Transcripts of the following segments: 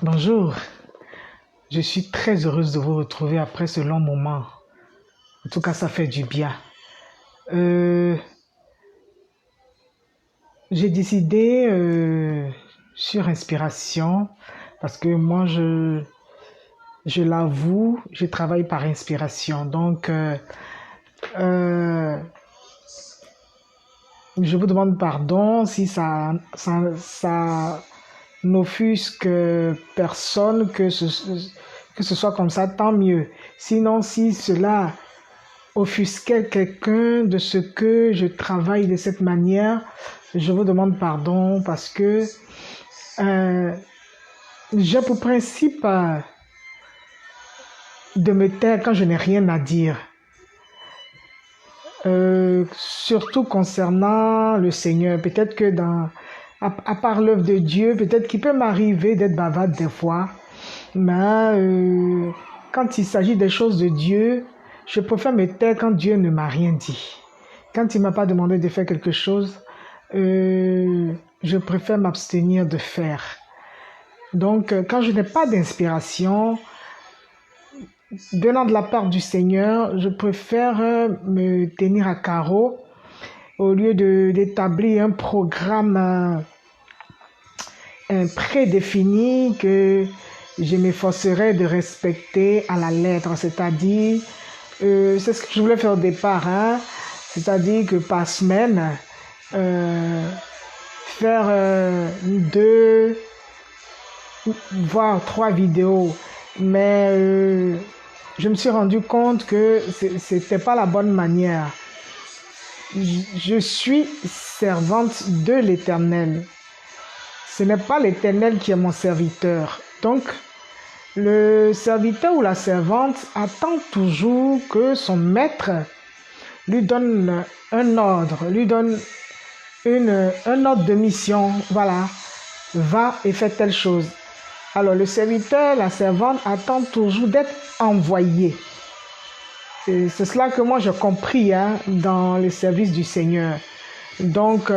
Bonjour, je suis très heureuse de vous retrouver après ce long moment. En tout cas, ça fait du bien. Euh, j'ai décidé sur inspiration, parce que moi, je l'avoue, je travaille par inspiration. Donc, euh, je vous demande pardon si ça n'offusque personne, que ce soit comme ça, tant mieux. Sinon, si cela offusquer quelqu'un de ce que je travaille de cette manière, je vous demande pardon parce que euh, j'ai pour principe de me taire quand je n'ai rien à dire. Surtout concernant le Seigneur. Peut-être que à part l'œuvre de Dieu, peut-être qu'il peut m'arriver d'être bavarde des fois, mais quand il s'agit des choses de Dieu, je préfère me taire quand Dieu ne m'a rien dit. Quand il ne m'a pas demandé de faire quelque chose, je préfère m'abstenir de faire. Donc, quand je n'ai pas d'inspiration venant de la part du Seigneur, je préfère me tenir à carreau au lieu d'établir un programme prédéfini que je m'efforcerai de respecter à la lettre. C'est-à-dire, c'est ce que je voulais faire au départ, hein? C'est-à-dire que par semaine, faire 2 voire 3 vidéos, mais je me suis rendu compte que c'était pas la bonne manière. Je suis servante de l'Éternel. Ce n'est pas l'Éternel qui est mon serviteur. Donc, le serviteur ou la servante attend toujours que son maître lui donne un ordre, lui donne un ordre de mission. Voilà, va et fais telle chose. Alors, le serviteur, la servante attend toujours d'être envoyé. Et c'est cela que moi j'ai compris dans le service du Seigneur. Donc,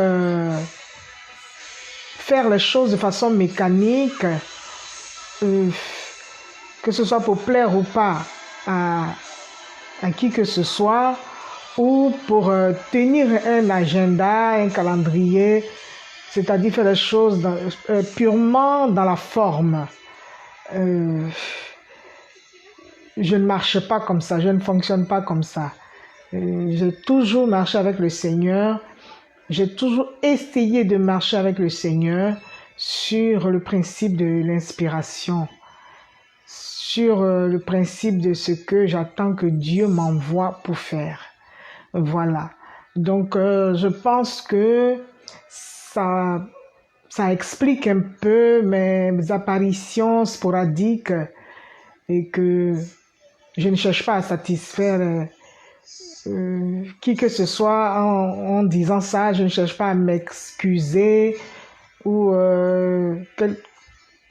faire les choses de façon mécanique, que ce soit pour plaire ou pas à qui que ce soit, ou pour tenir un agenda, un calendrier, c'est-à-dire faire les choses purement dans la forme. Je ne marche pas comme ça, je ne fonctionne pas comme ça. J'ai toujours marché avec le Seigneur, j'ai toujours essayé de marcher avec le Seigneur sur le principe de l'inspiration, sur le principe de ce que j'attends que Dieu m'envoie pour faire. Voilà. Donc, je pense que ça explique un peu mes apparitions sporadiques et que je ne cherche pas à satisfaire qui que ce soit en disant ça. Je ne cherche pas à m'excuser ou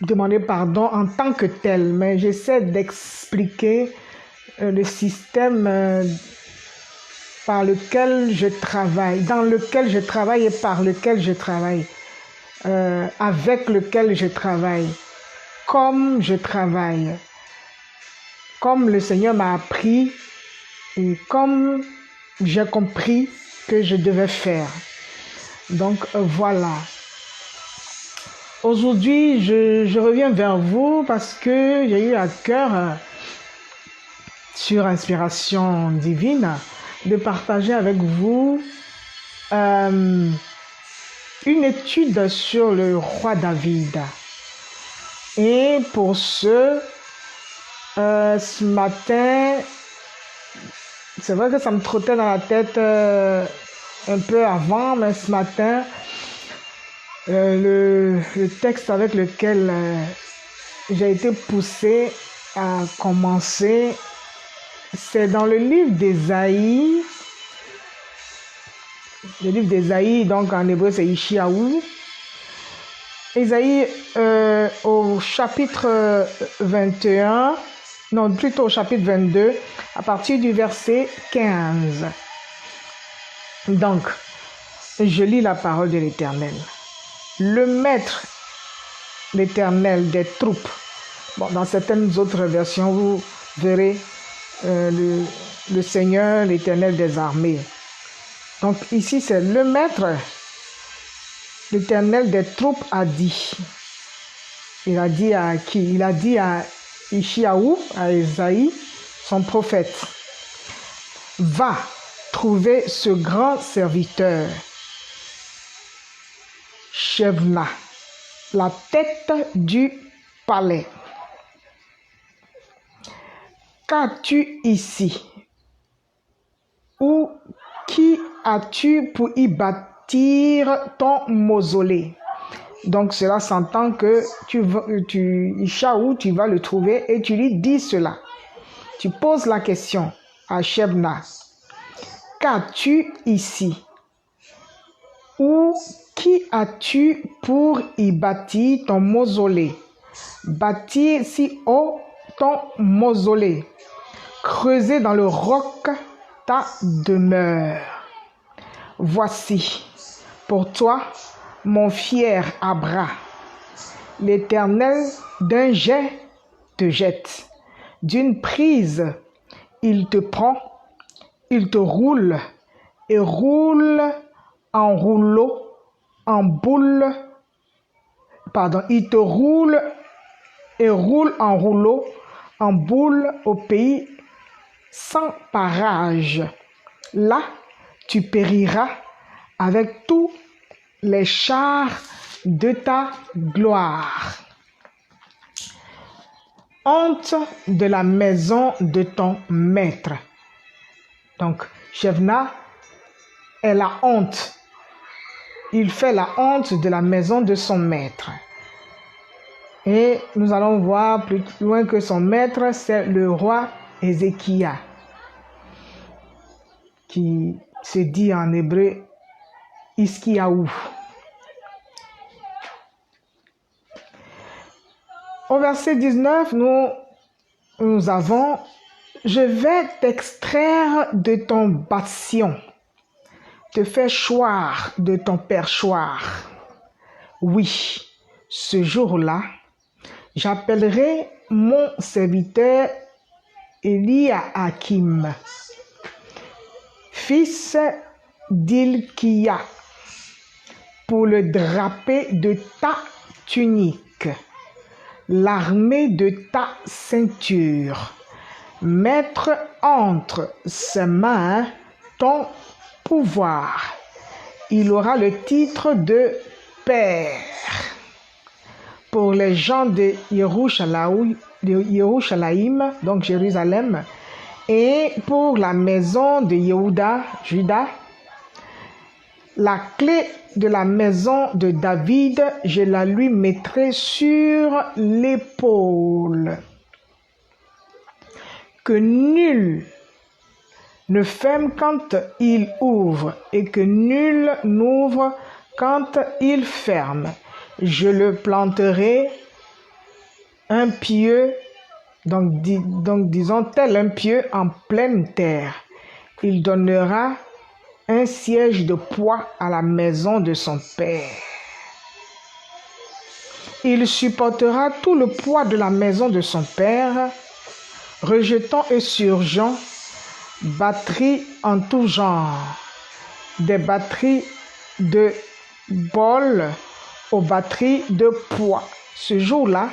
demander pardon en tant que tel, mais j'essaie d'expliquer le système par lequel je travaille, dans lequel je travaille et par lequel je travaille, avec lequel je travaille, comme je travaille, comme le Seigneur m'a appris et comme j'ai compris que je devais faire. Donc voilà. Aujourd'hui, je reviens vers vous parce que j'ai eu à cœur, sur inspiration divine, de partager avec vous une étude sur le roi David. Et pour ce matin, c'est vrai que ça me trottait dans la tête un peu avant, mais ce matin, le texte avec lequel j'ai été poussée à commencer, c'est dans le livre d'Ésaïe. Le livre d'Ésaïe, donc en hébreu c'est Ishiaou. Ésaïe au chapitre 21, non plutôt au chapitre 22, à partir du verset 15. Donc, je lis la parole de l'Éternel. Le Maître, l'Éternel des troupes, Bon, dans certaines autres versions, vous verrez le Seigneur, l'Éternel des armées. Donc ici, c'est le Maître, l'Éternel des troupes a dit. Il a dit à qui? Il a dit à Ishiaou, à Esaïe, son prophète. Va trouver ce grand serviteur, Shebna, la tête du palais. Qu'as-tu ici? Ou qui as-tu pour y bâtir ton mausolée? Donc cela s'entend que Ishaou, tu vas le trouver et tu lui dis cela. Tu poses la question à Shebna. Qu'as-tu ici? Ou qui as-tu pour y bâtir ton mausolée? Bâtir si haut ton mausolée. Creuser dans le roc ta demeure. Voici pour toi mon fier à bras. L'Éternel d'un jet te jette. D'une prise, il te prend, il te roule et roule en rouleau, en boule. Pardon, il te roule et roule en rouleau, en boule au pays sans parage. Là, tu périras avec tous les chars de ta gloire. Honte de la maison de ton maître. Donc, Shebna est la honte. Il fait la honte de la maison de son maître. Et nous allons voir plus loin que son maître, c'est le roi Ézéchias, qui se dit en hébreu Iskiaou. Au verset 19, nous avons « Je vais t'extraire de ton bâtion, te faire choir de ton perchoir. Oui, ce jour-là, j'appellerai mon serviteur Eliakim, fils d'Ilkia, pour le draper de ta tunique, l'armée de ta ceinture, mettre entre ses mains ton pouvoir. Il aura le titre de père. Pour les gens de Yerushalayim, donc Jérusalem, et pour la maison de Yehuda, Juda, la clé de la maison de David, je la lui mettrai sur l'épaule. Que nul ne ferme quand il ouvre, et que nul n'ouvre quand il ferme. Je le planterai un pieu, donc disons tel un pieu en pleine terre. Il donnera un siège de poids à la maison de son père. Il supportera tout le poids de la maison de son père, rejetant et surgeant, batteries en tout genre, des batteries de bol aux batteries de poids. Ce jour-là,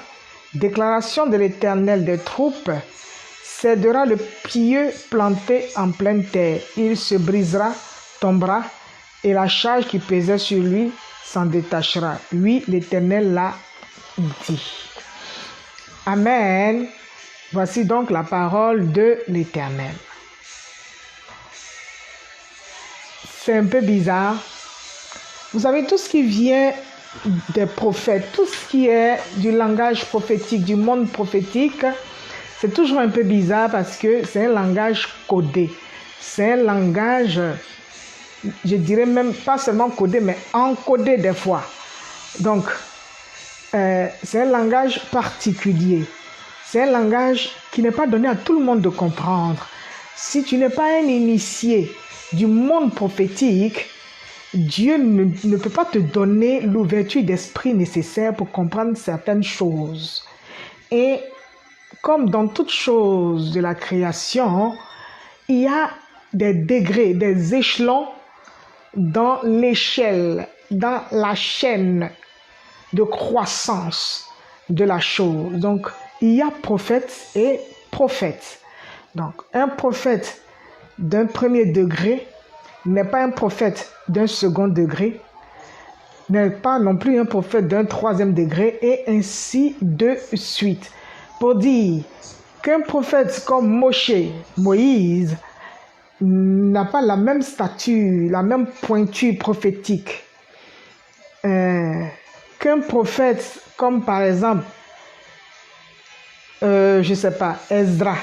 déclaration de l'Éternel des troupes, cédera le pieu planté en pleine terre. Il se brisera, tombera, et la charge qui pesait sur lui s'en détachera. Oui, l'Éternel l'a dit. Amen. Voici donc la parole de l'Éternel. C'est un peu bizarre. Vous savez, tout ce qui vient des prophètes, tout ce qui est du langage prophétique, du monde prophétique, c'est toujours un peu bizarre parce que c'est un langage codé. C'est un langage, je dirais même pas seulement codé, mais encodé des fois. Donc, c'est un langage particulier. C'est un langage qui n'est pas donné à tout le monde de comprendre. Si tu n'es pas un initié du monde prophétique, Dieu ne peut pas te donner l'ouverture d'esprit nécessaire pour comprendre certaines choses. Et comme dans toute chose de la création, il y a des degrés, des échelons dans l'échelle, dans la chaîne de croissance de la chose. Donc, il y a prophète et prophète. Donc, un prophète d'un premier degré n'est pas un prophète d'un second degré, n'est pas non plus un prophète d'un troisième degré, et ainsi de suite. Pour dire qu'un prophète comme Moïse, n'a pas la même stature, la même pointure prophétique qu'un prophète comme par exemple, je sais pas, Esdra,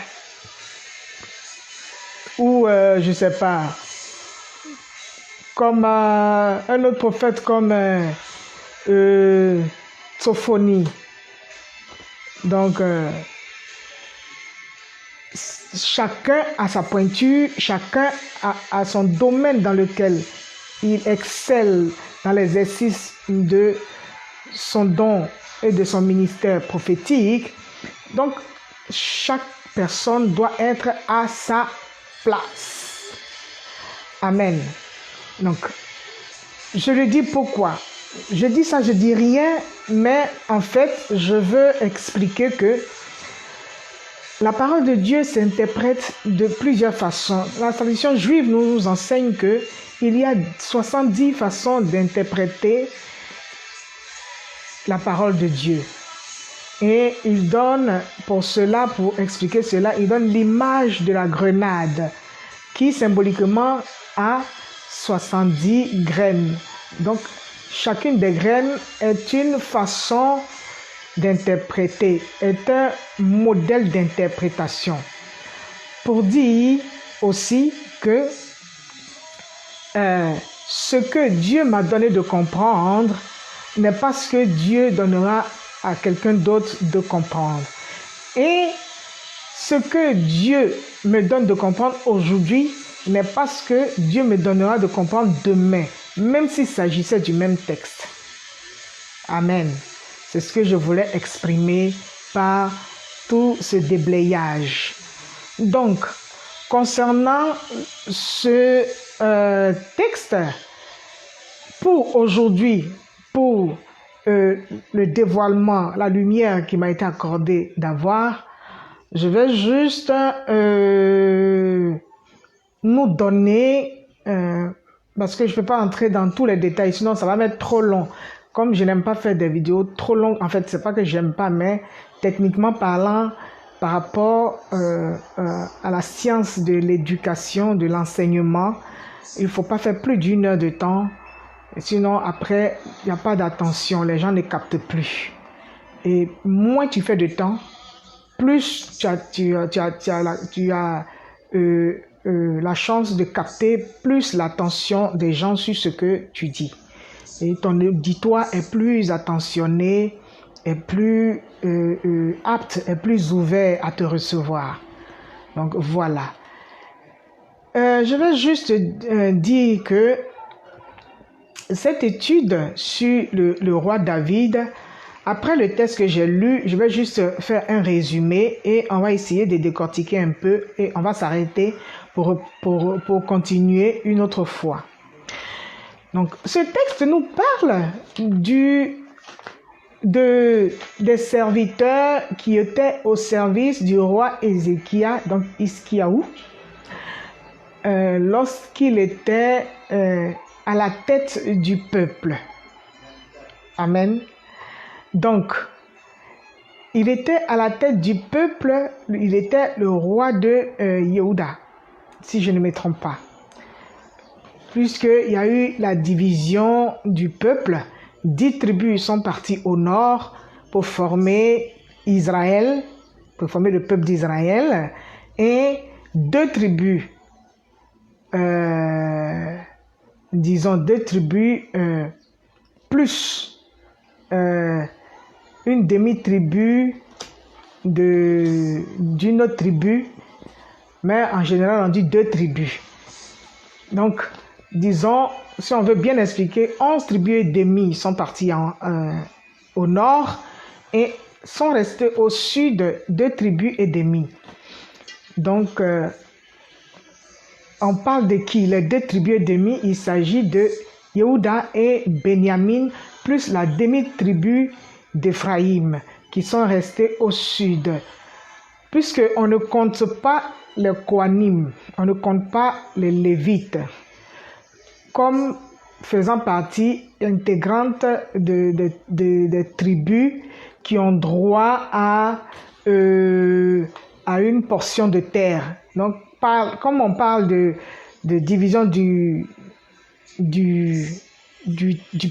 ou je sais pas, comme un autre prophète comme Sophonie. Donc, chacun a sa pointure, chacun a son domaine dans lequel il excelle dans l'exercice de son don et de son ministère prophétique. Donc, chaque personne doit être à sa place. Amen. Donc, je le dis pourquoi. Je dis ça, je dis rien, mais en fait, je veux expliquer que la parole de Dieu s'interprète de plusieurs façons. La tradition juive nous enseigne qu'il y a 70 façons d'interpréter la parole de Dieu. Et il donne pour cela, pour expliquer cela, il donne l'image de la grenade qui symboliquement a 70 graines. Donc, chacune des graines est une façon d'interpréter, est un modèle d'interprétation. Pour dire aussi que ce que Dieu m'a donné de comprendre n'est pas ce que Dieu donnera à quelqu'un d'autre de comprendre. Et ce que Dieu me donne de comprendre aujourd'hui n'est pas ce que Dieu me donnera de comprendre demain, même s'il s'agissait du même texte. Amen. C'est ce que je voulais exprimer par tout ce déblayage. Donc, concernant ce texte, pour aujourd'hui, pour le dévoilement, la lumière qui m'a été accordée d'avoir, je vais juste nous donner, parce que je ne peux pas entrer dans tous les détails, sinon ça va m'être trop long. Comme je n'aime pas faire des vidéos trop longues, en fait, c'est pas que j'aime pas, mais techniquement parlant, par rapport à la science de l'éducation, de l'enseignement, il ne faut pas faire plus d'1 heure de temps. Sinon, après, il n'y a pas d'attention, les gens ne captent plus. Et moins tu fais de temps, plus tu as la chance de capter plus l'attention des gens sur ce que tu dis. Et ton auditoire est plus attentionné, est plus apte, est plus ouvert à te recevoir. Donc voilà. Je vais juste dire que cette étude sur le roi David, après le texte que j'ai lu, je vais juste faire un résumé et on va essayer de décortiquer un peu et on va s'arrêter pour continuer une autre fois. Donc, ce texte nous parle des serviteurs qui étaient au service du roi Ézéchias, donc Hiskiaou, lorsqu'il était à la tête du peuple. Amen. Donc, il était à la tête du peuple, il était le roi de Yehuda, si je ne me trompe pas. Puisqu'il y a eu la division du peuple, 10 tribus sont parties au nord pour former Israël, pour former le peuple d'Israël, et 2 tribus, disons 2 tribus plus une demi-tribu d'une autre tribu, mais en général on dit 2 tribus. Donc, disons, si on veut bien expliquer, 11 tribus et demi sont partis au nord et sont restés au sud 2 tribus ennemies. Donc, on parle de qui? Les 2 tribus ennemies, il s'agit de Yehuda et Benjamin, plus la demi-tribu d'Éphraïm, qui sont restés au sud. Puisqu'on ne compte pas les Kohanim, on ne compte pas les Lévites, comme faisant partie intégrante des tribus qui ont droit à une portion de terre. Donc, comme on parle de division du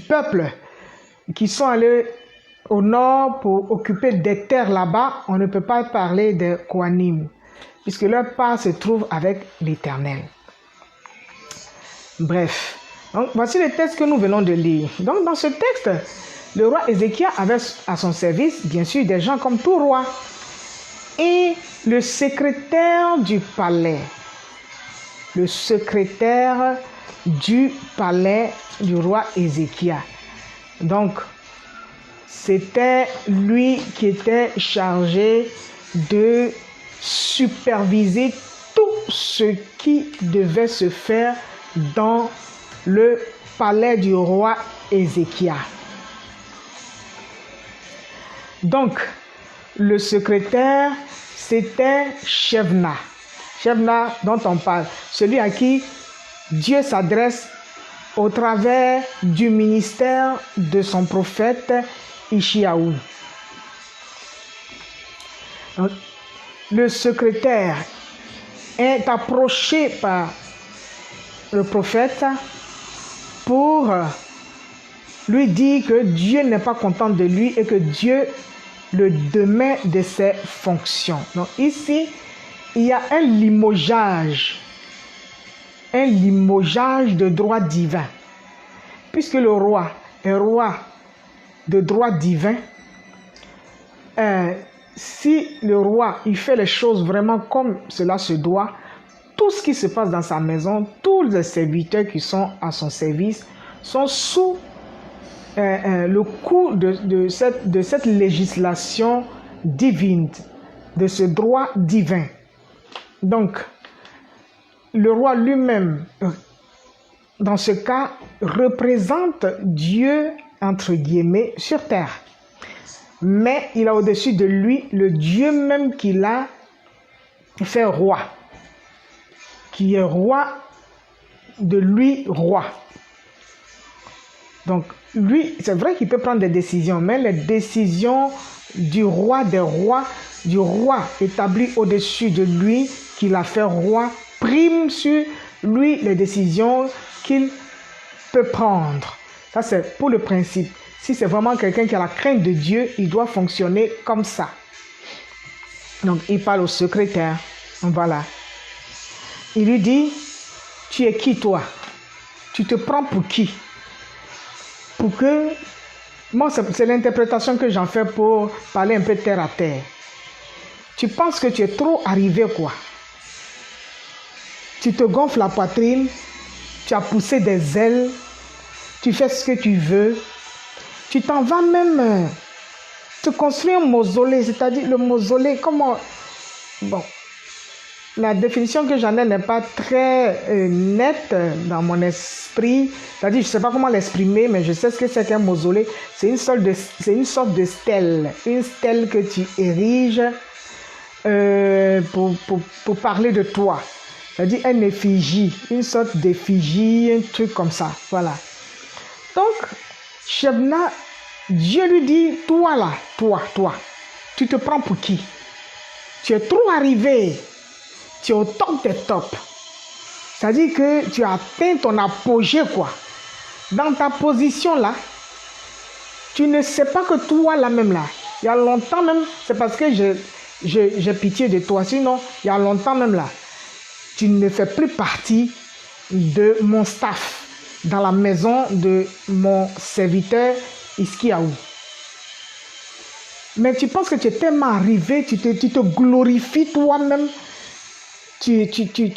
peuple qui sont allés au nord pour occuper des terres là-bas, on ne peut pas parler de Kohanim, puisque leur part se trouve avec l'Éternel. Bref, donc voici le texte que nous venons de lire. Donc dans ce texte, le roi Ézéchias avait à son service, bien sûr, des gens comme tout roi. Et le secrétaire du palais du roi Ézéchias. Donc, c'était lui qui était chargé de superviser tout ce qui devait se faire dans le palais du roi Ézéchias. Donc, le secrétaire, c'était Shebna. Shebna dont on parle, celui à qui Dieu s'adresse au travers du ministère de son prophète Ishiaou. Le secrétaire est approché par le prophète pour lui dire que Dieu n'est pas content de lui et que Dieu le démet de ses fonctions. Donc ici, il y a un limogeage de droit divin. Puisque le roi est roi de droit divin, si le roi il fait les choses vraiment comme cela se doit, tout ce qui se passe dans sa maison, tous les serviteurs qui sont à son service sont sous le coup de cette législation divine, de ce droit divin. Donc, le roi lui-même, dans ce cas, représente Dieu, entre guillemets, sur terre. Mais il a au-dessus de lui le Dieu même qu'il a fait roi, qui est roi de lui, roi. Donc, lui, c'est vrai qu'il peut prendre des décisions, mais les décisions du roi des rois, du roi établi au-dessus de lui, qu'il a fait roi, priment sur lui les décisions qu'il peut prendre. Ça, c'est pour le principe. Si c'est vraiment quelqu'un qui a la crainte de Dieu, il doit fonctionner comme ça. Donc, il parle au secrétaire. Voilà. Il lui dit, tu es qui toi? Tu te prends pour qui? Pour que... Moi, c'est l'interprétation que j'en fais pour parler un peu terre à terre. Tu penses que tu es trop arrivé, quoi. Tu te gonfles la poitrine, tu as poussé des ailes, tu fais ce que tu veux. Tu t'en vas même te construire un mausolée, c'est-à-dire le mausolée, comment... Bon, la définition que j'en ai n'est pas très nette dans mon esprit. C'est-à-dire, je ne sais pas comment l'exprimer, mais je sais ce que c'est qu'un mausolée. C'est une sorte de stèle. Une stèle que tu ériges pour parler de toi. C'est-à-dire une effigie, une sorte d'effigie, un truc comme ça. Voilà. Donc, Shebna, Dieu lui dit, toi là, toi, tu te prends pour qui? Tu es trop arrivé. Tu es au top des tops. C'est-à-dire que tu as atteint ton apogée, quoi. Dans ta position là, tu ne sais pas que toi là même là, il y a longtemps même, c'est parce que j'ai pitié de toi. Sinon, il y a longtemps même là, tu ne fais plus partie de mon staff dans la maison de mon serviteur Iskiaou. Mais tu penses que tu es tellement arrivé, tu te glorifies toi-même. Tu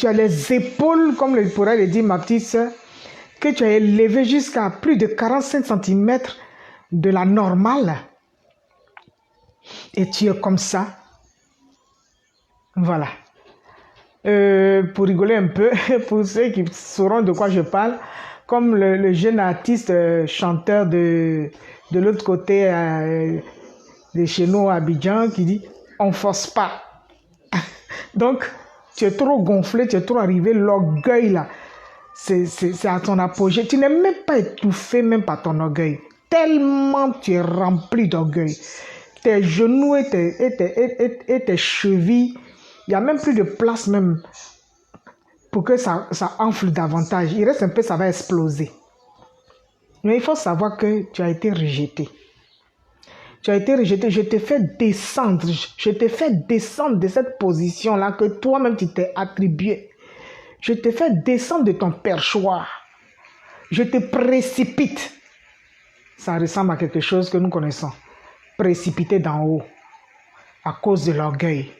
as les épaules, comme le pourrait le dire ma petite soeur, que tu as élevé jusqu'à plus de 45 cm de la normale. Et tu es comme ça. Voilà. Pour rigoler un peu, pour ceux qui sauront de quoi je parle, comme le jeune artiste chanteur de l'autre côté de chez nous à Abidjan qui dit « on force pas ». Donc, tu es trop gonflé, tu es trop arrivé, l'orgueil là, c'est à ton apogée. Tu n'es même pas étouffé même par ton orgueil. Tellement tu es rempli d'orgueil. Tes genoux et tes chevilles, il n'y a même plus de place même pour que ça enfle davantage. Il reste un peu, ça va exploser. Mais il faut savoir que tu as été rejeté. Tu as été rejeté, je t'ai fait descendre. Je t'ai fait descendre de cette position-là que toi-même tu t'es attribué. Je t'ai fait descendre de ton perchoir. Je te précipite. Ça ressemble à quelque chose que nous connaissons. Précipité d'en haut à cause de l'orgueil.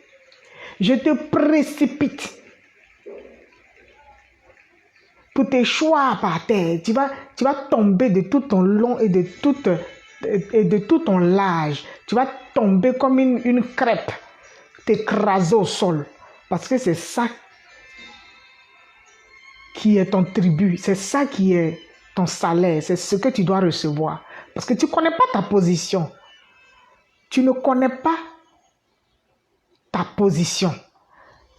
Je te précipite pour t'échoir par terre. Tu vas tomber de tout ton long et de tout ton large. Tu vas tomber comme une crêpe, t'écraser au sol. Parce que c'est ça qui est ton tribut, c'est ça qui est ton salaire, c'est ce que tu dois recevoir. Parce que tu ne connais pas ta position. Tu ne connais pas ta position.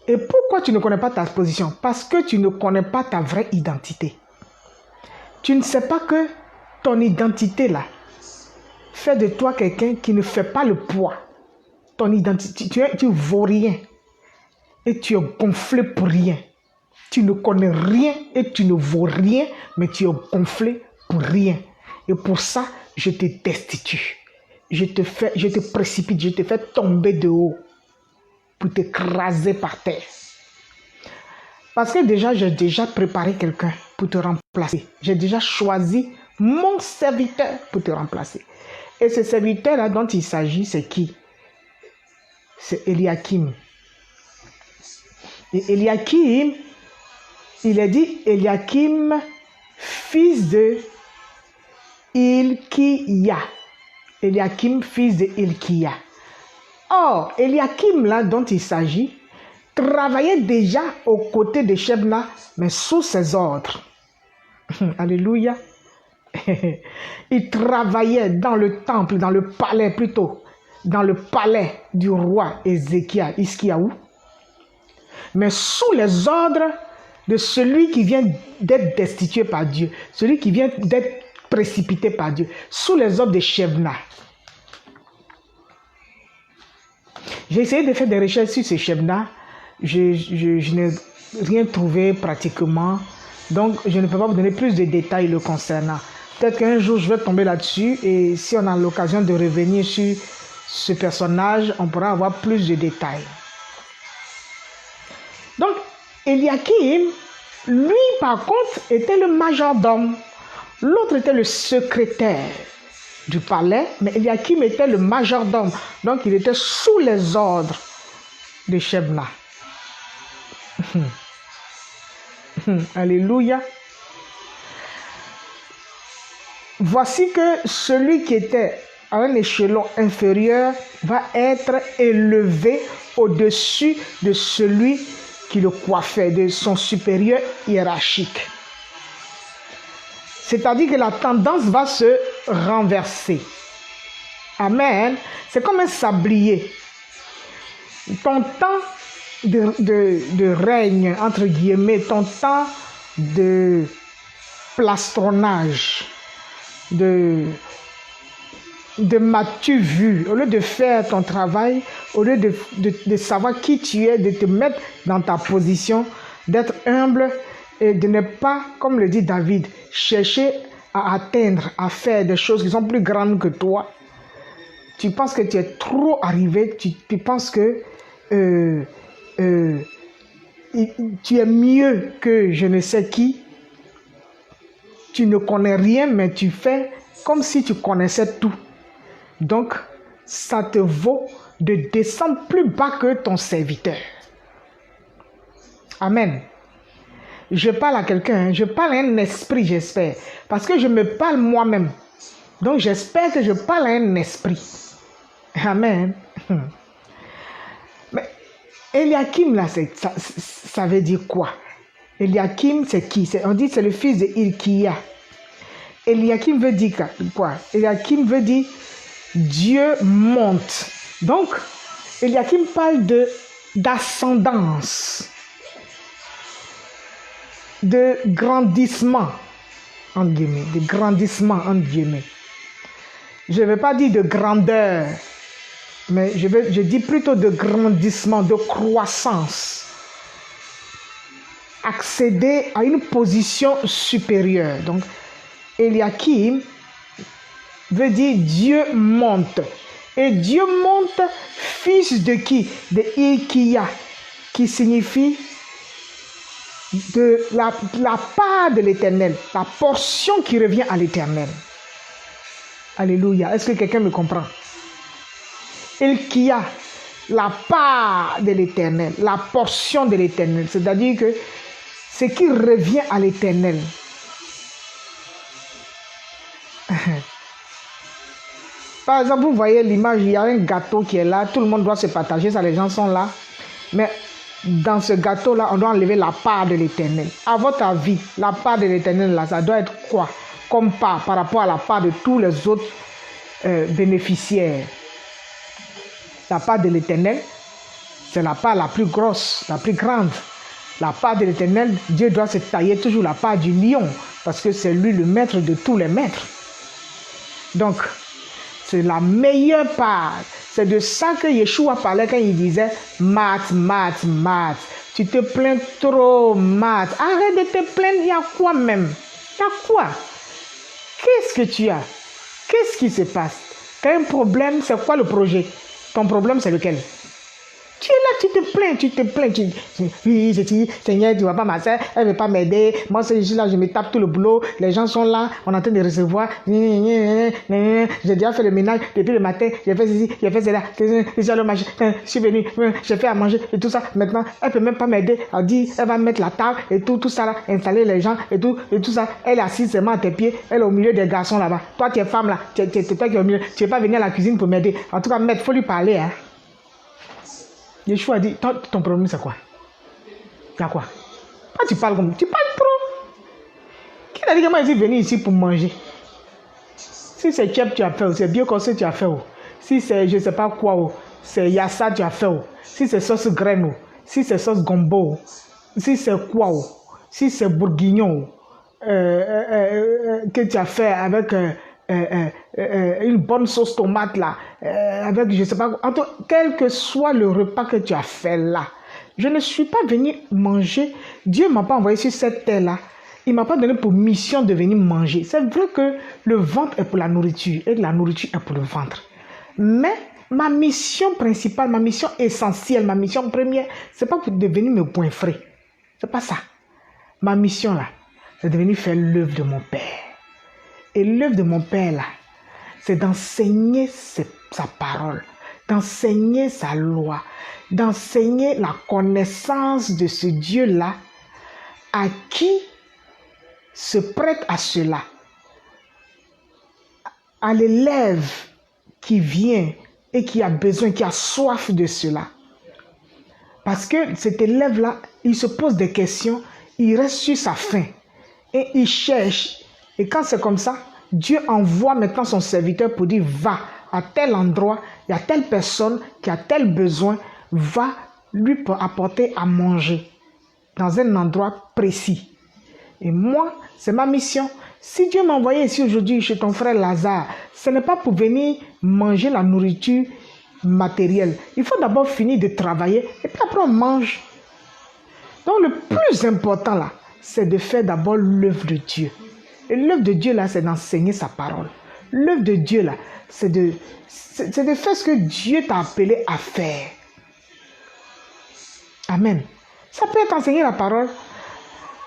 Et pourquoi tu ne connais pas ta position? Parce que tu ne connais pas ta vraie identité. Tu ne sais pas que ton identité là fait de toi quelqu'un qui ne fait pas le poids. Ton identité, tu ne vaux rien. Et tu es gonflé pour rien. Tu ne connais rien et tu ne vaux rien, mais tu es gonflé pour rien. Et pour ça, je te destitue. Je te précipite, je te fais tomber de haut pour t'écraser par terre. Parce que déjà, j'ai déjà préparé quelqu'un pour te remplacer. J'ai déjà choisi mon serviteur pour te remplacer. Et ce serviteur-là dont il s'agit, c'est qui? C'est Eliakim. Et Eliakim, il est dit Eliakim, fils de Hilkiah. Eliakim, fils de Hilkiah. Or, Eliakim, là, dont il s'agit, travaillait déjà aux côtés de Shebna, mais sous ses ordres. Alléluia. Il travaillait dans le temple, dans le palais plutôt, dans le palais du roi Hiskiaou, mais sous les ordres de celui qui vient d'être destitué par Dieu, celui qui vient d'être précipité par Dieu, sous les ordres de Shebna. J'ai essayé de faire des recherches sur ce Shebna. Je n'ai rien trouvé pratiquement. Donc, je ne peux pas vous donner plus de détails le concernant. Peut-être qu'un jour, je vais tomber là-dessus. Et si on a l'occasion de revenir sur ce personnage, on pourra avoir plus de détails. Donc, Eliakim, lui, par contre, était le majordome. L'autre était le secrétaire du palais, mais Eliakim était le majordome. Donc, il était sous les ordres de Shebna. Alléluia. Voici que celui qui était à un échelon inférieur va être élevé au-dessus de celui qui le coiffait, de son supérieur hiérarchique. C'est-à-dire que la tendance va se renverser. Amen. C'est comme un sablier. Ton temps de règne, entre guillemets, ton temps de plastronnage, de m'as-tu vu, au lieu de faire ton travail, au lieu de savoir qui tu es, de te mettre dans ta position, d'être humble et de ne pas, comme le dit David, chercher à atteindre, à faire des choses qui sont plus grandes que toi. Tu penses que tu es trop arrivé, tu penses que tu es mieux que je ne sais qui. Tu ne connais rien, mais tu fais comme si tu connaissais tout. Donc, ça te vaut de descendre plus bas que ton serviteur. Amen. Je parle à quelqu'un, je parle à un esprit, j'espère. Parce que je me parle moi-même. Donc, j'espère que je parle à un esprit. Amen. Mais Eliakim, là, ça veut dire quoi? Eliakim, c'est qui? On dit c'est le fils de Hilkia. Eliakim veut dire quoi? Eliakim veut dire Dieu monte. Donc, Eliakim parle d'ascendance, de grandissement, entre guillemets, de grandissement, entre guillemets. Je ne vais pas dire de grandeur, mais je dis plutôt de grandissement, de croissance. Accéder à une position supérieure. Donc, Eliakim veut dire Dieu monte. Et Dieu monte, fils de qui? De Hilkia, qui signifie de la part de l'Éternel, la portion qui revient à l'Éternel. Alléluia. Est-ce que quelqu'un me comprend? Hilkia, la part de l'Éternel, la portion de l'Éternel. C'est-à-dire que ce qui revient à l'Éternel. Par exemple, vous voyez l'image, il y a un gâteau qui est là, tout le monde doit se partager, ça, les gens sont là. Mais dans ce gâteau-là, on doit enlever la part de l'Éternel. À votre avis, la part de l'Éternel, là, ça doit être quoi comme part par rapport à la part de tous les autres bénéficiaires? La part de l'Éternel, c'est la part la plus grosse, la plus grande. La part de l'Éternel, Dieu doit se tailler toujours la part du lion, parce que c'est lui le maître de tous les maîtres. Donc, c'est la meilleure part. C'est de ça que Yeshua parlait quand il disait « Mat, mat, mat ». Tu te plains trop, mat. Arrête de te plaindre, il y a quoi même? Il y a quoi? Qu'est-ce que tu as? Qu'est-ce qui se passe? Tu as un problème, c'est quoi le projet? Ton problème, c'est lequel? Tu es là, tu te plains. Oui, je dis, Seigneur, tu ne vois pas ma soeur, elle ne veut pas m'aider. Moi, je suis là, je me tape tout le boulot. Les gens sont là, on est en train de recevoir. J'ai déjà fait le ménage depuis le matin. J'ai fait ceci, j'ai fait cela. Je suis venu, j'ai fait à manger et tout ça. Maintenant, elle ne peut même pas m'aider. Elle dit, elle va mettre la table et tout ça là, installer les gens et tout ça. Elle est assise seulement à tes pieds. Elle est au milieu des garçons là-bas. Toi, tu es femme là, tu es toi qui es au milieu. Tu n'es pas venir à la cuisine pour m'aider. En tout cas, maître, il faut lui parler, hein. Yeshua a dit, ton problème c'est quoi? Il y a quoi? Quand tu parles comme tu parles trop. Qui t'a dit que moi je suis venu ici pour manger? Si c'est chep tu as fait, c'est bien corsé tu as fait. Si c'est je ne sais pas quoi, c'est yassa tu as fait. Si c'est sauce graine, si c'est sauce gombo, si c'est quoi, si c'est bourguignon que tu as fait avec une bonne sauce tomate là, avec je sais pas, quel que soit le repas que tu as fait là, je ne suis pas venu manger. Dieu m'a pas envoyé sur cette terre là. Il m'a pas donné pour mission de venir manger. C'est vrai que le ventre est pour la nourriture et la nourriture est pour le ventre. Mais ma mission principale, ma mission essentielle, ma mission première, c'est pas pour devenir me goinfrer. C'est pas ça. Ma mission là, c'est de venir faire l'œuvre de mon Père. Et l'œuvre de mon Père là, c'est d'enseigner sa parole, d'enseigner sa loi, d'enseigner la connaissance de ce Dieu-là à qui se prête à cela, à l'élève qui vient et qui a besoin, qui a soif de cela. Parce que cet élève-là, il se pose des questions, il reste sur sa faim et il cherche. Et quand c'est comme ça, Dieu envoie maintenant son serviteur pour dire, va à tel endroit, il y a telle personne qui a tel besoin, va lui apporter à manger dans un endroit précis. Et moi, c'est ma mission. Si Dieu m'a envoyé ici aujourd'hui chez ton frère Lazare, ce n'est pas pour venir manger la nourriture matérielle. Il faut d'abord finir de travailler et puis après on mange. Donc le plus important là, c'est de faire d'abord l'œuvre de Dieu. Et l'œuvre de Dieu là, c'est d'enseigner sa parole. L'œuvre de Dieu là, c'est de faire ce que Dieu t'a appelé à faire. Amen. Ça peut être enseigner la parole.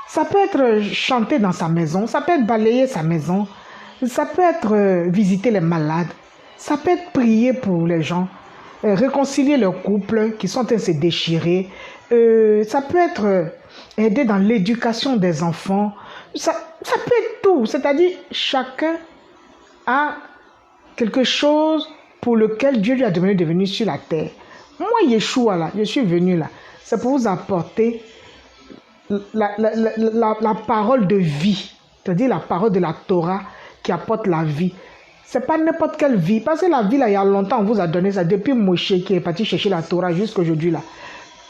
Ça peut être chanter dans sa maison, ça peut être balayer sa maison, ça peut être visiter les malades, ça peut être prier pour les gens, réconcilier leurs couples qui sont en train de se déchirer, ça peut être aider dans l'éducation des enfants, ça peut être tout, c'est-à-dire chacun a quelque chose pour lequel Dieu lui a demandé de venir sur la terre. Moi, Yeshua, là, je suis venu là. C'est pour vous apporter la parole de vie. C'est-à-dire la parole de la Torah qui apporte la vie. C'est pas n'importe quelle vie. Parce que la vie, là, il y a longtemps, on vous a donné ça. Depuis Moshe qui est parti chercher la Torah jusqu'à aujourd'hui, là.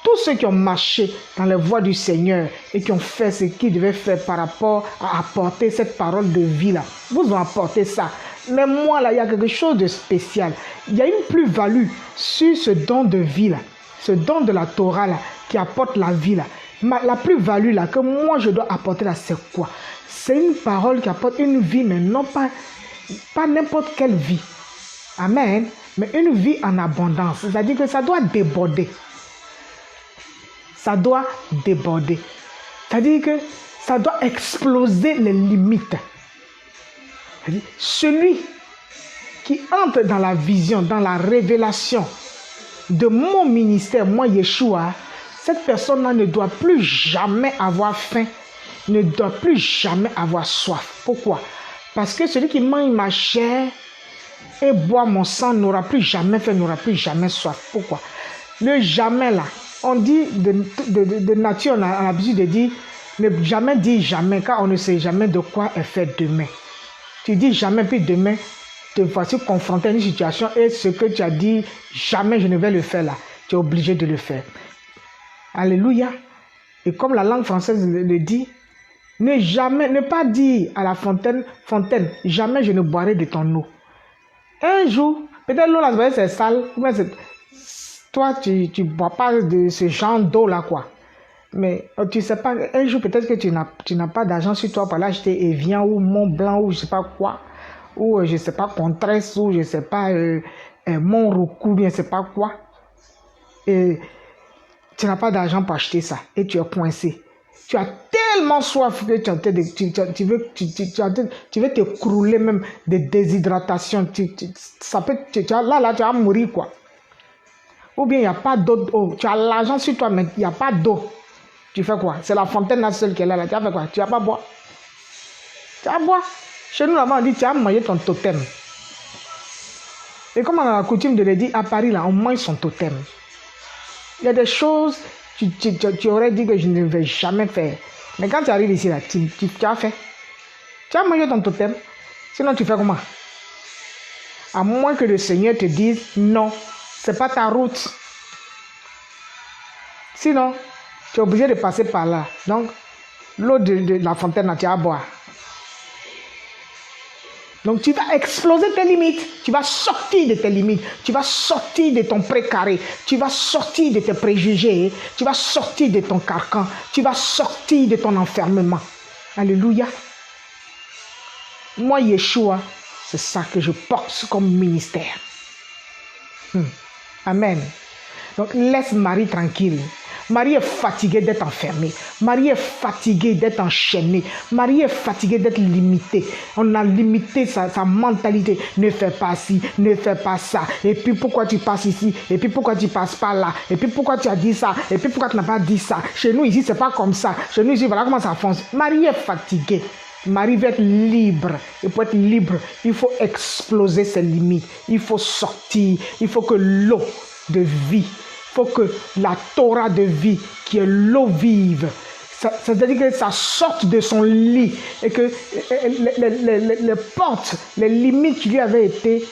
Tous ceux qui ont marché dans les voies du Seigneur et qui ont fait ce qu'ils devaient faire par rapport à apporter cette parole de vie-là, vous ont apporté ça. Mais moi, là, il y a quelque chose de spécial. Il y a une plus-value sur ce don de vie-là, ce don de la Torah-là, qui apporte la vie-là. La plus-value, là, que moi, je dois apporter, là, c'est quoi? C'est une parole qui apporte une vie, mais non pas n'importe quelle vie. Amen. Mais une vie en abondance. C'est-à-dire que ça doit déborder. Ça doit déborder. C'est-à-dire que ça doit exploser les limites. C'est-à-dire, celui qui entre dans la vision, dans la révélation de mon ministère, moi Yeshua, cette personne-là ne doit plus jamais avoir faim, ne doit plus jamais avoir soif. Pourquoi? Parce que celui qui mange ma chair et boit mon sang n'aura plus jamais faim, n'aura plus jamais soif. Pourquoi? Le jamais là, on dit de nature, on a l'habitude de dire, ne jamais dire jamais, car on ne sait jamais de quoi est fait demain. Tu dis jamais, puis demain, te voici confronté à une situation et ce que tu as dit, jamais je ne vais le faire là. Tu es obligé de le faire. Alléluia. Et comme la langue française le dit, ne pas dire à la fontaine, jamais je ne boirai de ton eau. Un jour, peut-être l'eau là, c'est sale, mais toi, tu ne bois pas de ce genre d'eau là, quoi. Mais tu ne sais pas, un jour peut-être que tu n'as pas d'argent sur toi pour aller acheter Evian ou Mont Blanc ou je ne sais pas quoi, ou je ne sais pas Contresse ou je ne sais pas Mont Roku, bien je ne sais pas quoi. Et tu n'as pas d'argent pour acheter ça et tu es coincé. Tu as tellement soif que tu veux t'écrouler même de déshydratation. Là, tu vas mourir, quoi. Ou bien il n'y a pas d'eau. Tu as l'argent sur toi, mais il n'y a pas d'eau. Tu fais quoi? C'est la fontaine là seule qui est là. Tu vas faire quoi? Tu vas pas boire. Tu vas boire. Chez nous, là-bas, on dit tu vas manger ton totem. Et comme on a la coutume de le dire, à Paris, là, on mange son totem. Il y a des choses, tu aurais dit que je ne vais jamais faire. Mais quand tu arrives ici, là, tu as fait. Tu as mangé ton totem. Sinon, tu fais comment? À moins que le Seigneur te dise non. Ce n'est pas ta route. Sinon, tu es obligé de passer par là. Donc, l'eau de la fontaine, tu vas boire. Donc, tu vas exploser tes limites. Tu vas sortir de tes limites. Tu vas sortir de ton précaré. Tu vas sortir de tes préjugés. Tu vas sortir de ton carcan. Tu vas sortir de ton enfermement. Alléluia. Moi, Yeshua, c'est ça que je porte comme ministère. Amen. Donc, laisse Marie tranquille. Marie est fatiguée d'être enfermée. Marie est fatiguée d'être enchaînée. Marie est fatiguée d'être limitée. On a limité sa mentalité. Ne fais pas ci, ne fais pas ça. Et puis pourquoi tu passes ici? Et puis pourquoi tu passes pas là? Et puis pourquoi tu as dit ça? Et puis pourquoi tu n'as pas dit ça? Chez nous ici, c'est pas comme ça. Chez nous ici, voilà comment ça fonctionne. Marie est fatiguée. Marie veut être libre. Et pour être libre, il faut exploser ses limites. Il faut sortir. Il faut que l'eau de vie, il faut que la Torah de vie, qui est l'eau vive, c'est-à-dire que ça sorte de son lit et que les portes, les limites qui lui avaient été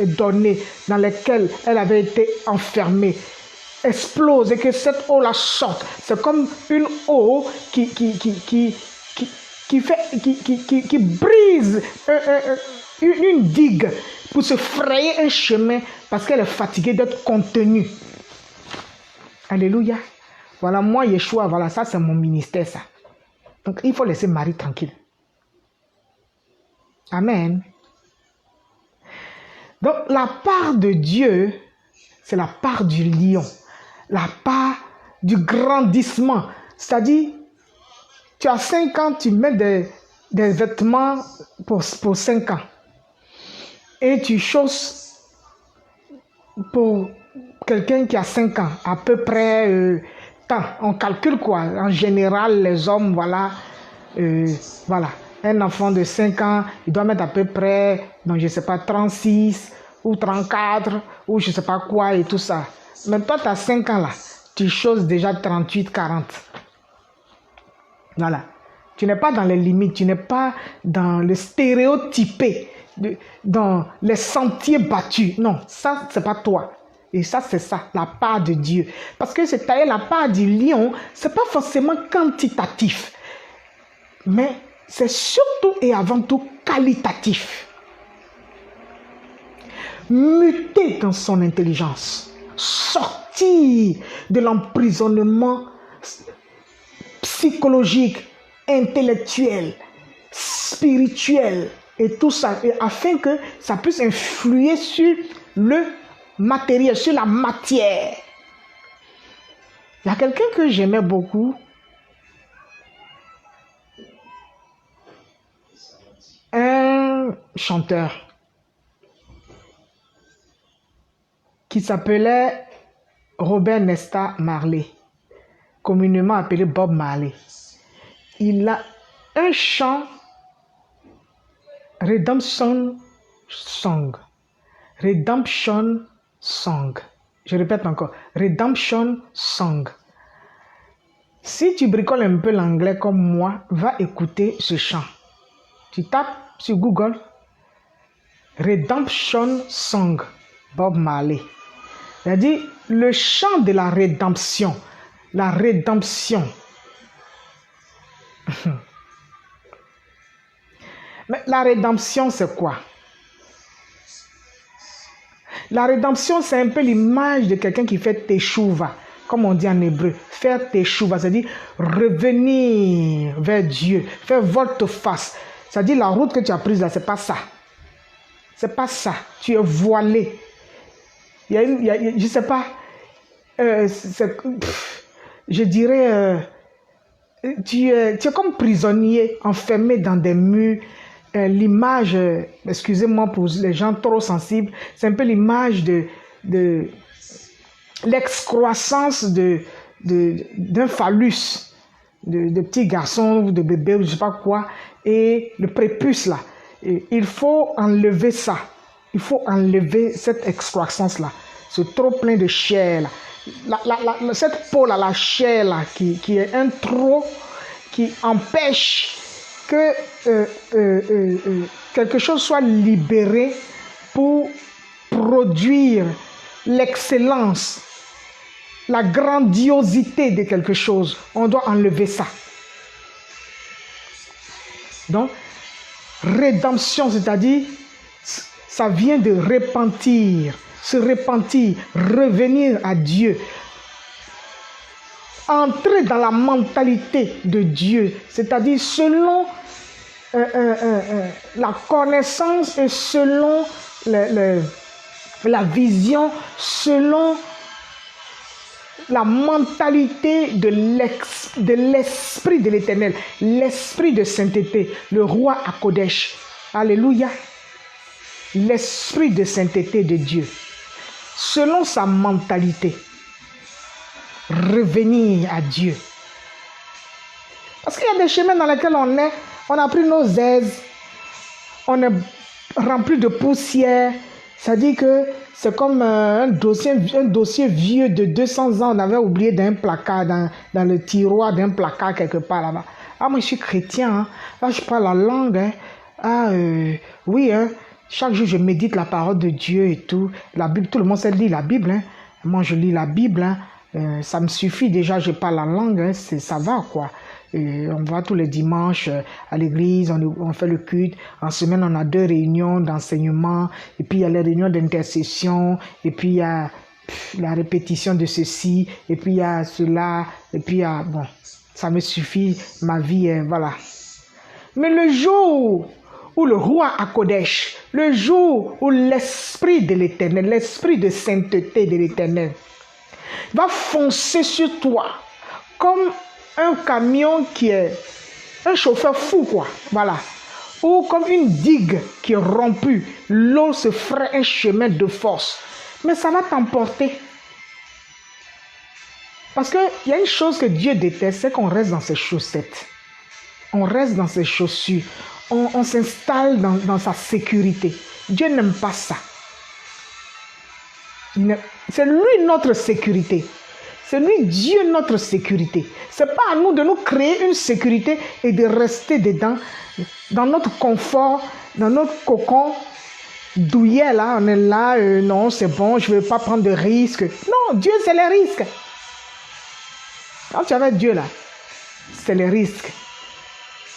données, dans lesquelles elle avait été enfermée, explose et que cette eau-là sorte. C'est comme une eau qui brise une digue pour se frayer un chemin parce qu'elle est fatiguée d'être contenue. Alléluia. Voilà, moi, Yeshua, voilà, ça c'est mon ministère, ça. Donc, il faut laisser Marie tranquille. Amen. Donc, la part de Dieu, c'est la part du lion. La part du grandissement. C'est-à-dire, tu as 5 ans, tu mets des vêtements pour 5 ans. Et tu chausses pour quelqu'un qui a 5 ans, à peu près, on calcule quoi. En général, les hommes, voilà, un enfant de 5 ans, il doit mettre à peu près, donc je ne sais pas, 36 ou 34, ou je ne sais pas quoi et tout ça. Mais toi, tu as 5 ans là, tu choses déjà 38, 40. Voilà. Tu n'es pas dans les limites, tu n'es pas dans le stéréotypé, dans les sentiers battus. Non, ça, c'est pas toi. Et ça, c'est ça, la part de Dieu. Parce que c'est tailler la part du lion, c'est pas forcément quantitatif. Mais c'est surtout et avant tout qualitatif. Muter dans son intelligence. Sortir de l'emprisonnement psychologique, intellectuel, spirituel et tout ça, et afin que ça puisse influer sur le matériel, sur la matière. Il y a quelqu'un que j'aimais beaucoup, un chanteur qui s'appelait Robert Nesta Marley, communément appelé Bob Marley. Il a un chant Redemption Song. Redemption Song. Je répète encore. Redemption Song. Si tu bricoles un peu l'anglais comme moi, va écouter ce chant. Tu tapes sur Google Redemption Song, Bob Marley. C'est-à-dire le chant de la rédemption. La rédemption. Mais la rédemption, c'est quoi? La rédemption, c'est un peu l'image de quelqu'un qui fait teshuva, comme on dit en hébreu. Faire teshuva, c'est-à-dire revenir vers Dieu, faire volte-face. C'est-à-dire la route que tu as prise là, c'est pas ça. C'est pas ça. Tu es voilé. Je sais pas. Je dirais, tu es comme prisonnier, enfermé dans des murs. L'image, excusez-moi pour les gens trop sensibles, c'est un peu l'image de l'excroissance d'un phallus, de petits garçons ou de bébés ou je ne sais pas quoi, et le prépuce là. Et il faut enlever ça. Il faut enlever cette excroissance là. C'est trop plein de chair là. Cette peau là, la chair là, qui est un trop qui empêche que quelque chose soit libéré pour produire l'excellence, la grandiosité de quelque chose. On doit enlever ça. Donc, rédemption, c'est-à-dire, ça vient de repentir, se repentir, revenir à Dieu. Entrer dans la mentalité de Dieu, c'est-à-dire selon la connaissance et selon la vision, selon la mentalité de l'esprit de l'Éternel, l'esprit de sainteté, le roi à Kodesh. Alléluia. L'esprit de sainteté de Dieu, selon sa mentalité. Revenir à Dieu. Parce qu'il y a des chemins dans lesquels on a pris nos aises, on est rempli de poussière. C'est-à-dire que c'est comme un dossier vieux de 200 ans, on avait oublié d'un placard, dans le tiroir d'un placard quelque part là-bas. Ah, moi je suis chrétien, hein. Là je parle la langue. Hein. Oui, hein. Chaque jour je médite la parole de Dieu et tout. La Bible, tout le monde sait lire la Bible. Hein. Moi je lis la Bible. Hein. Ça me suffit déjà, je parle la langue, hein, ça va quoi. On va tous les dimanches à l'église, on fait le culte. En semaine, on a 2 réunions d'enseignement, et puis il y a les réunions d'intercession, et puis il y a la répétition de ceci, et puis il y a cela, et puis bon, ça me suffit, ma vie, voilà. Mais le jour où le roi à Kodesh, le jour où l'esprit de l'Éternel, l'esprit de sainteté de l'Éternel, va foncer sur toi comme un camion qui est un chauffeur fou quoi, voilà, ou comme une digue qui est rompue, l'eau se ferait un chemin de force, mais ça va t'emporter. Parce qu'il y a une chose que Dieu déteste, c'est qu'on reste dans ses chaussettes, on reste dans ses chaussures, on s'installe dans sa sécurité. Dieu n'aime pas ça. C'est lui notre sécurité. C'est lui Dieu notre sécurité. Ce n'est pas à nous de nous créer une sécurité et de rester dedans, dans notre confort, dans notre cocon douillet là. On est là, non c'est bon, je ne vais pas prendre de risques. Non, Dieu c'est les risques. Quand tu es avec Dieu là, c'est les risques.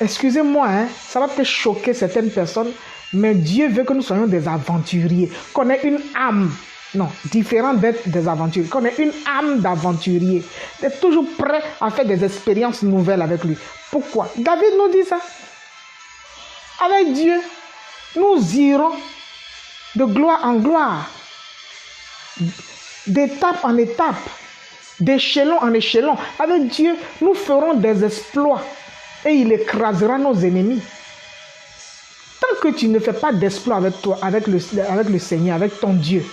Excusez-moi, hein, ça va peut-être choquer certaines personnes, mais Dieu veut que nous soyons des aventuriers, qu'on ait une âme, non, différente d'être des aventuriers, qu'on ait une âme d'aventurier, d'être toujours prêt à faire des expériences nouvelles avec lui. Pourquoi? David nous dit ça. Avec Dieu, nous irons de gloire en gloire, d'étape en étape, d'échelon en échelon. Avec Dieu, nous ferons des exploits. Et il écrasera nos ennemis. Tant que tu ne fais pas d'exploit avec toi, avec le Seigneur, avec ton Dieu,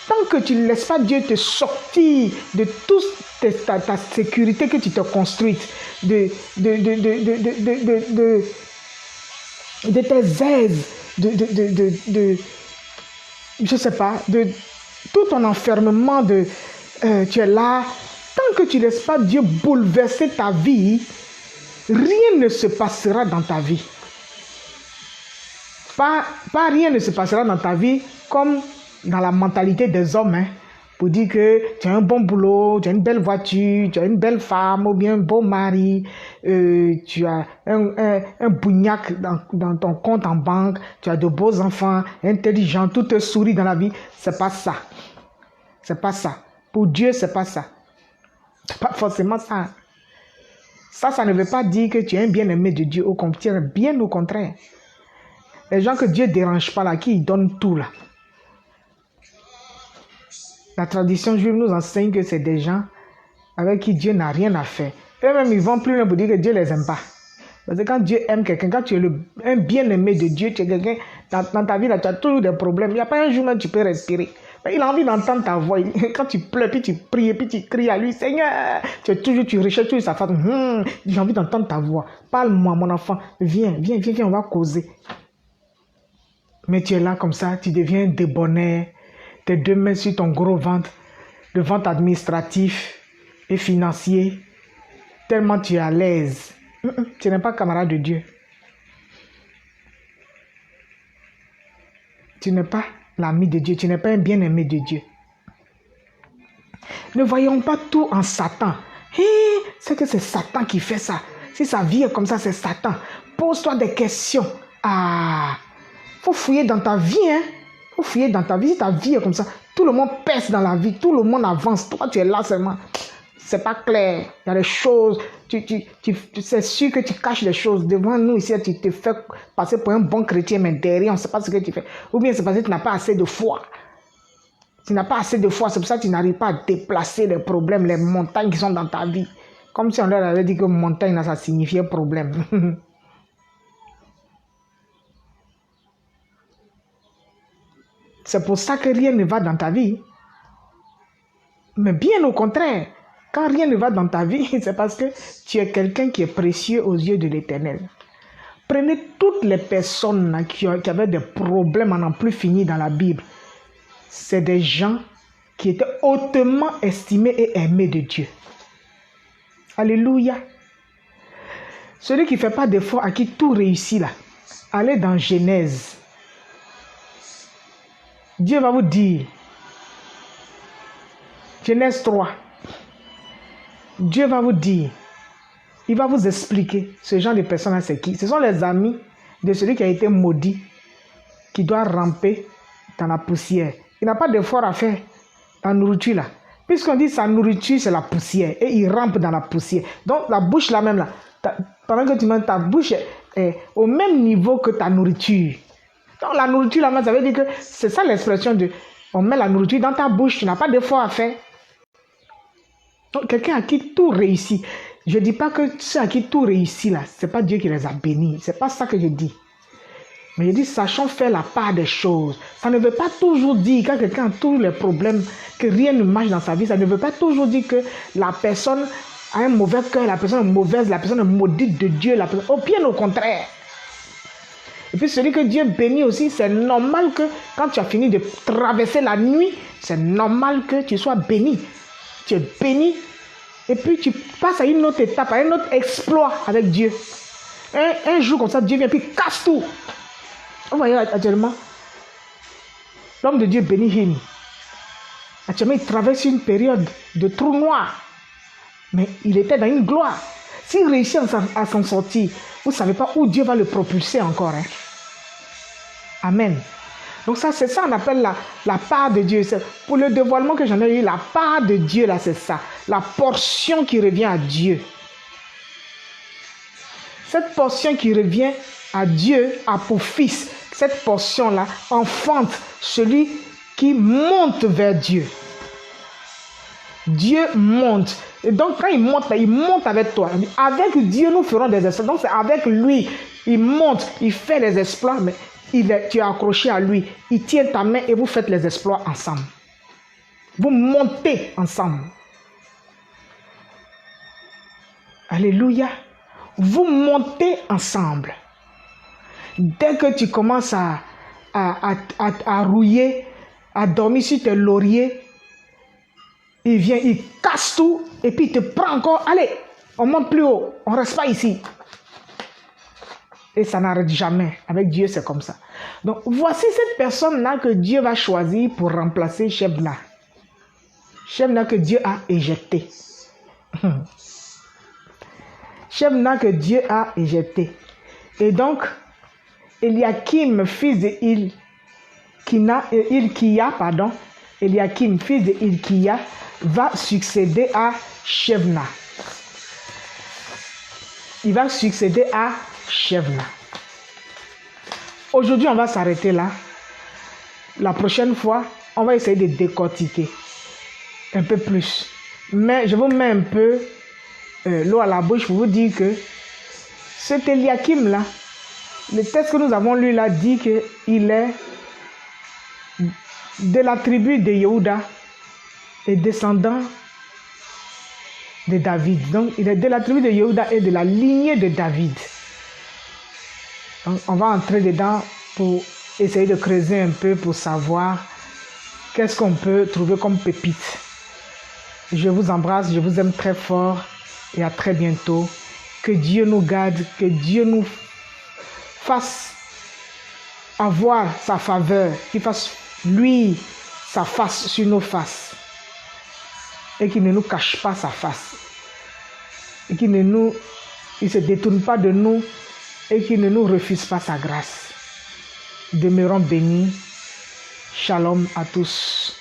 tant que tu ne laisses pas Dieu te sortir de toute ta sécurité que tu t'es construite, de tes aises, je sais pas, de tout ton enfermement, tu es là, tant que tu ne laisses pas Dieu bouleverser ta vie, rien ne se passera dans ta vie. Pas rien ne se passera dans ta vie comme dans la mentalité des hommes. Hein, pour dire que tu as un bon boulot, tu as une belle voiture, tu as une belle femme ou bien un beau mari, tu as un bougnac dans ton compte en banque, tu as de beaux enfants, intelligents, tout te sourit dans la vie. C'est pas ça. C'est pas ça. Pour Dieu, c'est pas ça. C'est pas forcément ça. Ça ne veut pas dire que tu es un bien-aimé de Dieu. Au contraire, bien au contraire. Les gens que Dieu ne dérange pas là, qui ils donnent tout là. La tradition juive nous enseigne que c'est des gens avec qui Dieu n'a rien à faire. Eux-mêmes, ils vont plus loin pour dire que Dieu ne les aime pas. Parce que quand Dieu aime quelqu'un, quand tu es un bien-aimé de Dieu, tu es quelqu'un, dans ta vie, là, tu as toujours des problèmes. Il n'y a pas un jour où tu peux respirer. Il a envie d'entendre ta voix. Quand tu pleures, puis tu pries, puis tu cries à lui, Seigneur, tu recherches toujours sa femme. J'ai envie d'entendre ta voix. Parle-moi, mon enfant. Viens, on va causer. Mais tu es là comme ça, tu deviens débonnaire. Tes deux mains sur ton gros ventre, le ventre administratif et financier. Tellement tu es à l'aise. Tu n'es pas camarade de Dieu. Tu n'es pas l'ami de Dieu, tu n'es pas un bien-aimé de Dieu. Ne voyons pas tout en Satan. C'est que c'est Satan qui fait ça. Si sa vie est comme ça, c'est Satan. Pose-toi des questions. Faut fouiller dans ta vie. Faut fouiller dans ta vie. Si ta vie est comme ça, tout le monde pèse dans la vie, tout le monde avance. Toi, tu es là seulement. C'est pas clair. Il y a des choses. C'est sûr que tu caches des choses. Devant nous ici, tu te fais passer pour un bon chrétien, mais derrière, on ne sait pas ce que tu fais. Ou bien c'est parce que tu n'as pas assez de foi. Tu n'as pas assez de foi. C'est pour ça que tu n'arrives pas à déplacer les problèmes, les montagnes qui sont dans ta vie. Comme si on leur avait dit que montagne, ça signifiait problème. C'est pour ça que rien ne va dans ta vie. Mais bien au contraire, quand rien ne va dans ta vie, c'est parce que tu es quelqu'un qui est précieux aux yeux de l'Éternel. Prenez toutes les personnes qui avaient des problèmes à n'en plus finir dans la Bible. C'est des gens qui étaient hautement estimés et aimés de Dieu. Alléluia. Celui qui ne fait pas d'effort, à qui tout réussit là, allez dans Genèse. Dieu va vous dire, Genèse 3, Dieu va vous dire, il va vous expliquer ce genre de personnes-là, c'est qui? Ce sont les amis de celui qui a été maudit, qui doit ramper dans la poussière. Il n'a pas d'effort à faire, la nourriture là. Puisqu'on dit sa nourriture, c'est la poussière, et il rampe dans la poussière. Donc la bouche là même là, pendant que tu manges, ta bouche est au même niveau que ta nourriture. Donc la nourriture là, ça veut dire que c'est ça l'expression de on met la nourriture dans ta bouche, tu n'as pas d'effort à faire. Donc quelqu'un à qui tout réussit. Je ne dis pas que ceux à qui tout réussit là, ce n'est pas Dieu qui les a bénis. Ce n'est pas ça que je dis. Mais je dis, sachons faire la part des choses. Ça ne veut pas toujours dire, quand quelqu'un a tous les problèmes, que rien ne marche dans sa vie, ça ne veut pas toujours dire que la personne a un mauvais cœur, la personne est mauvaise, la personne est maudite de Dieu. Bien au contraire. puis celui que Dieu bénit aussi, c'est normal que quand tu as fini de traverser la nuit, c'est normal que tu sois béni. Tu es béni et puis tu passes à une autre étape, à un autre exploit avec Dieu. Un jour comme ça, Dieu vient puis casse tout. Vous voyez actuellement, l'homme de Dieu bénit Him. Actuellement, il traverse une période de trou noir. Mais il était dans une gloire. S'il réussit à s'en sortir, vous ne savez pas où Dieu va le propulser encore. Hein? Amen. Donc ça, c'est ça qu'on appelle la part de Dieu. Pour le dévoilement que j'en ai eu, la part de Dieu, là, c'est ça. La portion qui revient à Dieu. Cette portion qui revient à Dieu a pour fils. Cette portion-là enfante celui qui monte vers Dieu. Dieu monte. Et donc, quand il monte, il monte avec toi. Avec Dieu, nous ferons des exploits. Donc, c'est avec lui. Il monte, il fait les exploits, mais tu es accroché à lui. Il tient ta main et vous faites les exploits ensemble. Vous montez ensemble. Alléluia. Vous montez ensemble. Dès que tu commences à rouiller, à dormir sur tes lauriers, il vient, il casse tout et puis il te prend encore. Allez, on monte plus haut, on ne reste pas ici. Et ça n'arrête jamais. Avec Dieu, c'est comme ça. Donc, voici cette personne-là que Dieu va choisir pour remplacer Shebna. Shebna que Dieu a éjecté. Shebna que Dieu a éjecté. Et donc, Eliakim, fils de Eliakim, fils de Hilkia, va succéder à Shebna. Il va succéder à Shebna. Aujourd'hui, on va s'arrêter là. La prochaine fois, on va essayer de décortiquer un peu plus. Mais je vous mets un peu l'eau à la bouche pour vous dire que cet Eliakim-là, le texte que nous avons lu là dit qu'il est de la tribu de Yehuda et descendant de David. Donc, il est de la tribu de Yehuda et de la lignée de David. Donc, on va entrer dedans pour essayer de creuser un peu pour savoir qu'est-ce qu'on peut trouver comme pépite. Je vous embrasse, je vous aime très fort et à très bientôt. Que Dieu nous garde, que Dieu nous fasse avoir sa faveur, qu'il fasse lui sa face sur nos faces et qu'il ne nous cache pas sa face et qu'il ne se détourne pas de nous et qu'il ne nous refuse pas sa grâce. Demeurons bénis. Shalom à tous.